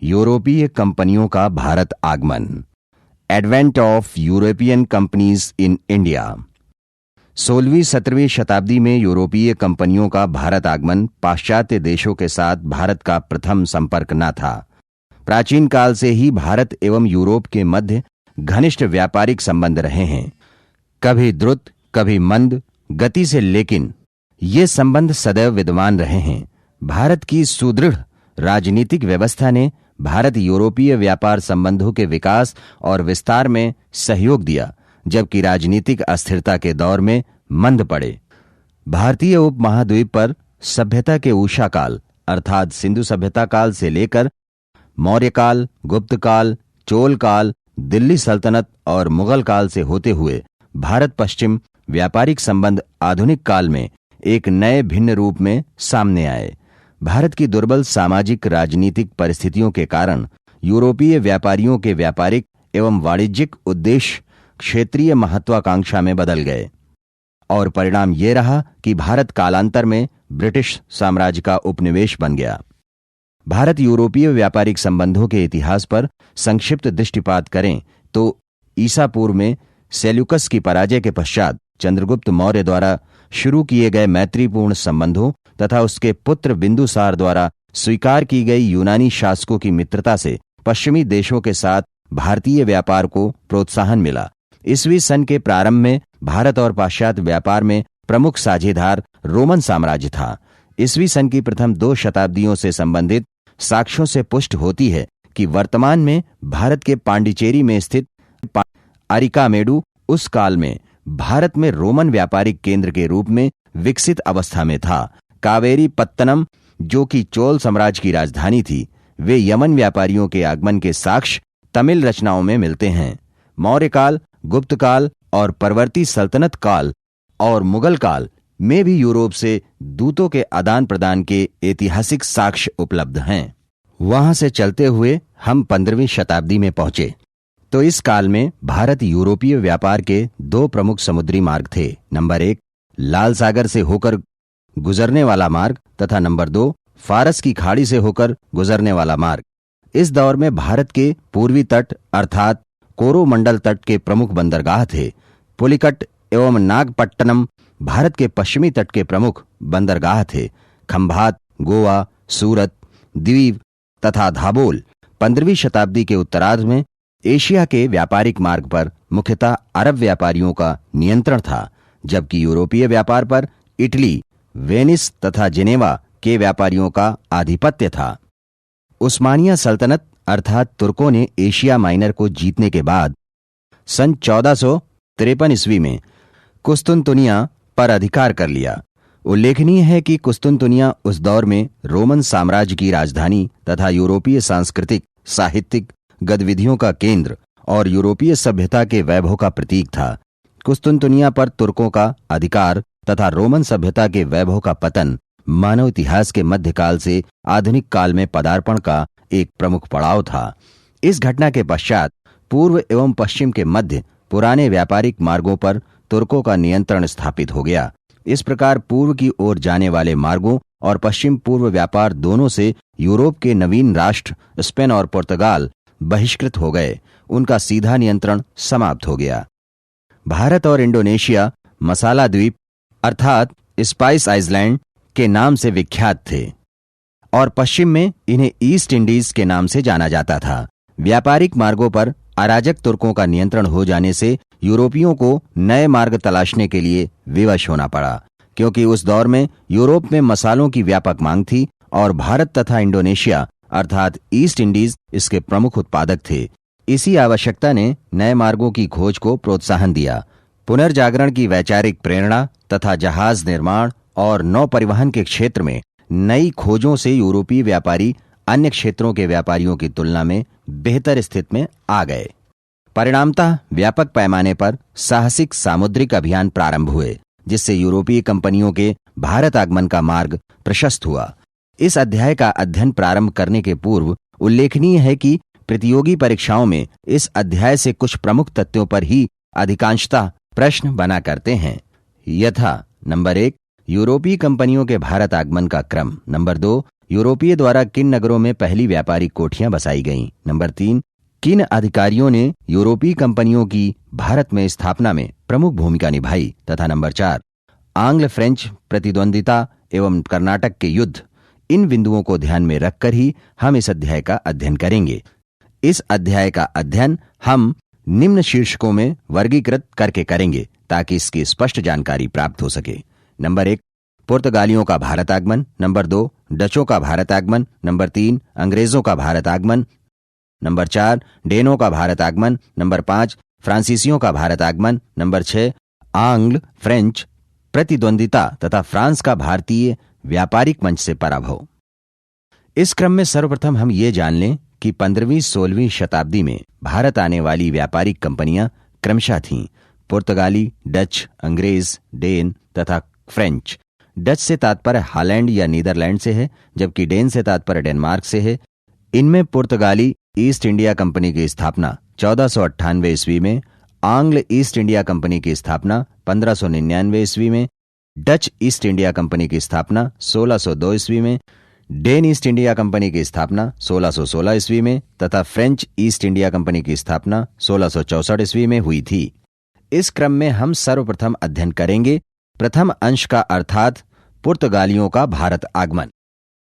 यूरोपीय कंपनियों का भारत आगमन। Advent of European companies in India. 16वीं-17वीं शताब्दी में यूरोपीय कंपनियों का भारत आगमन पाश्चात्य देशों के साथ भारत का प्रथम संपर्क न था। प्राचीन काल से ही भारत एवं यूरोप के मध्य घनिष्ठ व्यापारिक संबंध रहे हैं, कभी द्रुत कभी मंद गति से, लेकिन ये संबंध सदैव विद्यमान रहे हैं। भारत की सुदृढ़ राजनीतिक व्यवस्था ने भारत यूरोपीय व्यापार संबंधों के विकास और विस्तार में सहयोग दिया, जबकि राजनीतिक अस्थिरता के दौर में मंद पड़े। भारतीय उपमहाद्वीप पर सभ्यता के ऊषा काल अर्थात सिंधु सभ्यता काल से लेकर मौर्य काल, गुप्त काल, चोल काल, दिल्ली सल्तनत और मुगल काल से होते हुए भारत पश्चिम व्यापारिक संबंध आधुनिक काल में एक नए भिन्न रूप में सामने आए। भारत की दुर्बल सामाजिक राजनीतिक परिस्थितियों के कारण यूरोपीय व्यापारियों के व्यापारिक एवं वाणिज्यिक उद्देश्य क्षेत्रीय महत्वाकांक्षा में बदल गए और परिणाम ये रहा कि भारत कालांतर में ब्रिटिश साम्राज्य का उपनिवेश बन गया। भारत यूरोपीय व्यापारिक संबंधों के इतिहास पर संक्षिप्त दृष्टिपात करें तो ईसा पूर्व में सेल्यूकस की पराजय के पश्चात चंद्रगुप्त मौर्य द्वारा शुरू किए गए मैत्रीपूर्ण संबंधों तथा उसके पुत्र बिंदुसार द्वारा स्वीकार की गई यूनानी शासकों की मित्रता से पश्चिमी देशों के साथ भारतीय व्यापार को प्रोत्साहन मिला। ईसवी सन के प्रारंभ में भारत और पाश्चात्य व्यापार में प्रमुख साझेदार रोमन साम्राज्य था। ईसवी सन की प्रथम 2 शताब्दियों से संबंधित साक्ष्यों से पुष्ट होती है कि वर्तमान में भारत के पांडिचेरी में स्थित अरिकामेडु उस काल में भारत में रोमन व्यापारिक केंद्र के रूप में विकसित अवस्था में था। कावेरी पत्तनम, जो कि चोल साम्राज्य की राजधानी थी, वे यमन व्यापारियों के आगमन के साक्ष्य तमिल रचनाओं में मिलते हैं। मौर्य काल, गुप्त काल और परवर्ती सल्तनत काल और मुगल काल में भी यूरोप से दूतों के आदान प्रदान के ऐतिहासिक साक्ष्य उपलब्ध हैं। वहां से चलते हुए हम 15वीं शताब्दी में पहुंचे तो इस काल में भारत यूरोपीय व्यापार के 2 प्रमुख समुद्री मार्ग थे। नंबर 1 लाल सागर से होकर गुजरने वाला मार्ग तथा नंबर 2 फारस की खाड़ी से होकर गुजरने वाला मार्ग। इस दौर में भारत के पूर्वी तट अर्थात कोरोमंडल तट के प्रमुख बंदरगाह थे। पुलिकट एवं नागपट्टनम भारत के पश्चिमी तट के प्रमुख बंदरगाह थे। खंभात, गोवा, सूरत, द्वीप तथा धाबोल 15वीं शताब्दी के उत्तरार्ध में एशिया के व्यापारिक मार्ग पर मुख्यतः अरब व्यापारियों का नियंत्रण था, जबकि यूरोपीय व्यापार पर इटली, वेनिस तथा जिनेवा के व्यापारियों का आधिपत्य था। उस्मानिया सल्तनत अर्थात तुर्कों ने एशिया माइनर को जीतने के बाद सन 1453 ईस्वी में कुस्तुनतुनिया पर अधिकार कर लिया। उल्लेखनीय है कि कुस्तुनतुनिया उस दौर में रोमन साम्राज्य की राजधानी तथा यूरोपीय सांस्कृतिक साहित्यिक गतिविधियों का केंद्र और यूरोपीय सभ्यता के वैभव का प्रतीक था। कुस्तुनतुनिया पर तुर्कों का अधिकार तथा रोमन सभ्यता के वैभव का पतन मानव इतिहास के मध्यकाल से आधुनिक काल में पदार्पण का एक प्रमुख पड़ाव था। इस घटना के पश्चात पूर्व एवं पश्चिम के मध्य पुराने व्यापारिक मार्गों पर तुर्कों का नियंत्रण स्थापित हो गया। इस प्रकार पूर्व की ओर जाने वाले मार्गों और पश्चिम पूर्व व्यापार दोनों से यूरोप के नवीन राष्ट्र स्पेन और पुर्तगाल बहिष्कृत हो गए। उनका सीधा नियंत्रण समाप्त हो गया। भारत और इंडोनेशिया मसाला द्वीप अर्थात स्पाइस आइलैंड के नाम से विख्यात थे और पश्चिम में इन्हें ईस्ट इंडीज के नाम से जाना जाता था। व्यापारिक मार्गों पर अराजक तुर्कों का नियंत्रण हो जाने से यूरोपियों को नए मार्ग तलाशने के लिए विवश होना पड़ा, क्योंकि उस दौर में यूरोप में मसालों की व्यापक मांग थी और भारत तथा इंडोनेशिया अर्थात ईस्ट इंडीज इसके प्रमुख उत्पादक थे। इसी आवश्यकता ने नए मार्गों की खोज को प्रोत्साहन दिया। पुनर्जागरण की वैचारिक प्रेरणा तथा जहाज निर्माण और नौ परिवहन के क्षेत्र में नई खोजों से यूरोपीय व्यापारी अन्य क्षेत्रों के व्यापारियों की तुलना में बेहतर स्थिति में आ गए। परिणामतः व्यापक पैमाने पर साहसिक सामुद्रिक अभियान प्रारंभ हुए, जिससे यूरोपीय कंपनियों के भारत आगमन का मार्ग प्रशस्त हुआ। इस अध्याय का अध्ययन प्रारंभ करने के पूर्व उल्लेखनीय है कि प्रतियोगी परीक्षाओं में इस अध्याय से कुछ प्रमुख तथ्यों पर ही अधिकांशतः प्रश्न बना करते हैं, यथा नंबर 1 यूरोपीय कंपनियों के भारत आगमन का क्रम, नंबर 2 यूरोपीय द्वारा किन नगरों में पहली व्यापारिक कोठियां बसाई गईं? नंबर 3, किन अधिकारियों ने यूरोपीय कंपनियों की भारत में स्थापना में प्रमुख भूमिका निभाई? तथा नंबर 4, आंग्ल फ्रेंच प्रतिद्वंदिता एवं कर्नाटक के युद्ध। इन बिंदुओं को ध्यान में रखकर ही हम इस अध्याय का अध्ययन करेंगे। इस अध्याय का अध्ययन हम निम्न शीर्षकों में वर्गीकृत करके करेंगे ताकि इसकी स्पष्ट जानकारी प्राप्त हो सके। नंबर 1, पुर्तगालियों का भारत आगमन। नंबर 2, डचों का भारत आगमन। नंबर 3, अंग्रेजों का भारत आगमन। नंबर 4, डेनों का भारत आगमन। नंबर 5, फ्रांसीसियों का भारत आगमन। नंबर 6, आंग्ल फ्रेंच प्रतिद्वंदिता तथा फ्रांस का भारतीय व्यापारिक मंच से पराभव। इस क्रम में सर्वप्रथम हम ये जान लें कि 15वीं-16वीं शताब्दी में भारत आने वाली व्यापारिक कंपनियां क्रमशः थीं पुर्तगाली, डच, अंग्रेज, डेन तथा फ्रेंच। डच से तात्पर्य हॉलैंड या नीदरलैंड से है, जबकि डेन से तात्पर्य डेनमार्क से है। इनमें पुर्तगाली ईस्ट इंडिया कंपनी की स्थापना 1498 ईस्वी में, आंग्ल ईस्ट इंडिया कंपनी की स्थापना 1599 ईस्वी में, डच ईस्ट इंडिया कंपनी की स्थापना 1602 ईस्वी में, डेन ईस्ट इंडिया कंपनी की स्थापना 1616 ईस्वी में तथा फ्रेंच ईस्ट इंडिया कंपनी की स्थापना 1664 ईस्वी में हुई थी। इस क्रम में हम सर्वप्रथम अध्ययन करेंगे प्रथम अंश का, अर्थात पुर्तगालियों का भारत आगमन।